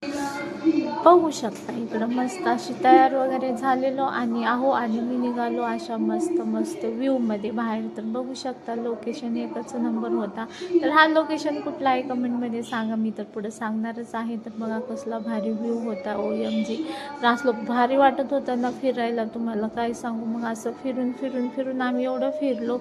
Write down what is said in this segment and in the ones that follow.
बघू शकता इकडं मस्त अशी तयार वगैरे झालेलो आणि मी निघालो अशा मस्त मस्त व्ह्यूमध्ये बाहेर. तर बघू शकता लोकेशन एकच नंबर होता. तर हा लोकेशन कुठला आहे कमेंटमध्ये सांगा, मी तर पुढे सांगणारच आहे. तर बघा कसला भारी व्ह्यू होता OMG. तर असलं भारी वाटत होतं ना फिरायला, तुम्हाला काय सांगू. मग असं फिरून फिरून फिरून आम्ही एवढं फिरलो,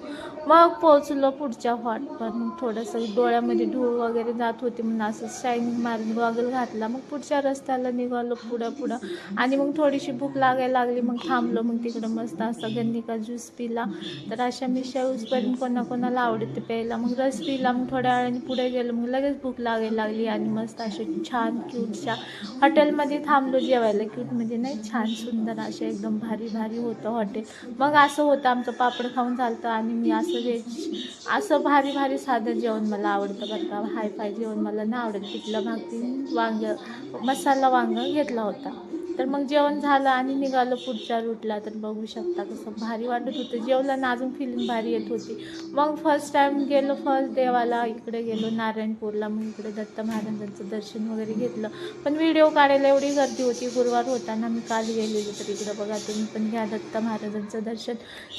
मग पोहोचलो पुढच्या हॉटवर. मग थोडंसं डोळ्यामध्ये धूळ वगैरे जात होती म्हणून असं शायनिंग मारून गॉगल घातला. मग पुढच्या रस्त्याला निघालो पुढं आणि मग थोडीशी भूक लागायला लागली. मग थांबलो, मग तिकडं मस्त असा गन्ने का ज्यूस पिला. तर अशा मिशा उसपर्यंत कोणाकोणाला आवडते प्यायला. मग रस पिला. मग थोड्या वेळाने पुढे गेलो, मग लगेच भूक लागायला लागली आणि मस्त असे छान क्यूटच्या हॉटेलमध्ये थांबलो जेवायला. क्यूटमध्ये नाही, छान सुंदर असे एकदम भारी भारी होतं हॉटेल. मग असं होतं आमचं पापड खाऊन चालतं आणि मी असं व्हेज असं भारी भारी साधं जेवण मला आवडतं बरं का. हाय फाय जेवण मला नाही आवडत. पिठलं भाकरी मसाला वांग घेतला होता. तर मग जेवण झालं आणि निघालो पुढच्या रूटला. तर बघू शकता कसं भारी वाटत होतं जेवलं ना, अजून फिलिंग भारी येत होती. मग फर्स्ट टाईम गेलो फर्स्ट देवाला इकडे गेलो नारायणपूरला. मग इकडे दत्त महाराजांचं दर्शन वगैरे घेतलं. पण व्हिडिओ काढायला एवढी गर्दी होती, गुरुवार होता ना, मी काल गेलेली. तर इकडं बघा तुम्ही पण घ्या दत्त महाराजांचं दर्शन.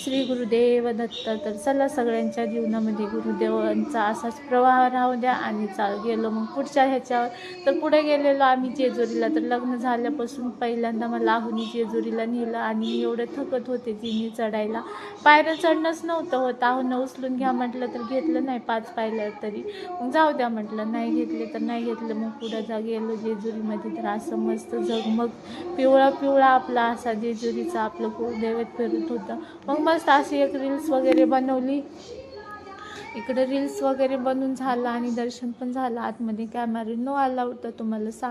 श्री गुरुदेव दत्त. तर चला सगळ्यांच्या जीवनामध्ये गुरुदेवांचा असाच प्रवाह राहू द्या. आणि गेलो मग पुढच्या ह्याच्यावर. तर पुढे गेलेलो आम्ही जेजुरीला. तर लग्न झाल्यापासून पहिल्यांदा मला आहुनी जेजुरीला नेलं आणि मी एवढे थकत होते जिनी चढायला, पायऱ्या चढणंच नव्हतं होत. आहुनं उचलून घ्या म्हटलं तर घेतलं नाही 5 पायऱ्या तरी. मग जाऊ द्या म्हटलं, नाही घेतले तर नाही घेतलं. मग पुढं गेलो जेजुरीमध्ये. तर असं मस्त झगमग पिवळा पिवळा आपला असा जेजुरीचा आपलं कुलदैवत फिरत होतं. मग मस्त अशी एक रील्स वगैरे बनवली. इकडे रील्स वगैरे बनवून झालं आणि दर्शन पण झालं. आतमध्ये कॅमेरा नो अलाउड, तर तुम्हाला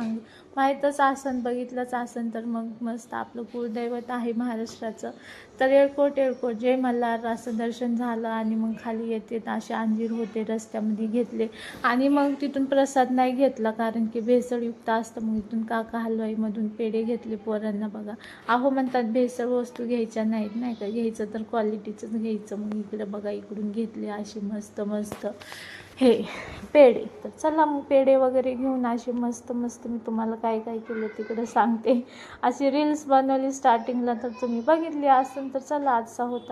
माहीतच आसन बघितलंच आसन. तर मग मस्त आपलं कुलदैवत आहे महाराष्ट्राचं. तर येळकोट जय मल्हार असं दर्शन झालं. आणि मग खाली येते असे अंजीर होते रस्त्यामध्ये घेतले. आणि मग तिथून प्रसाद नाही घेतला कारण की भेसळयुक्त असतं. मग इथून काका हलवाईमधून पेढे घेतले पोरांना. बघा अहो म्हणतात भेसळ वस्तू घ्यायच्या नाहीत, नाही का, घ्यायचं तर क्वालिटीचंच घ्यायचं. मग इकडे बघा इकडून घेतले असे मस्त मस्त हे पेढे. तर चला मग पेढे वगैरे घेऊन असे मस्त मस्त मी तुम्हाला काय काय केलं तिकडे सांगते. अशी रील्स बनवली स्टार्टिंगला, तर तुम्ही बघितली असेल. तर चला आजचा होता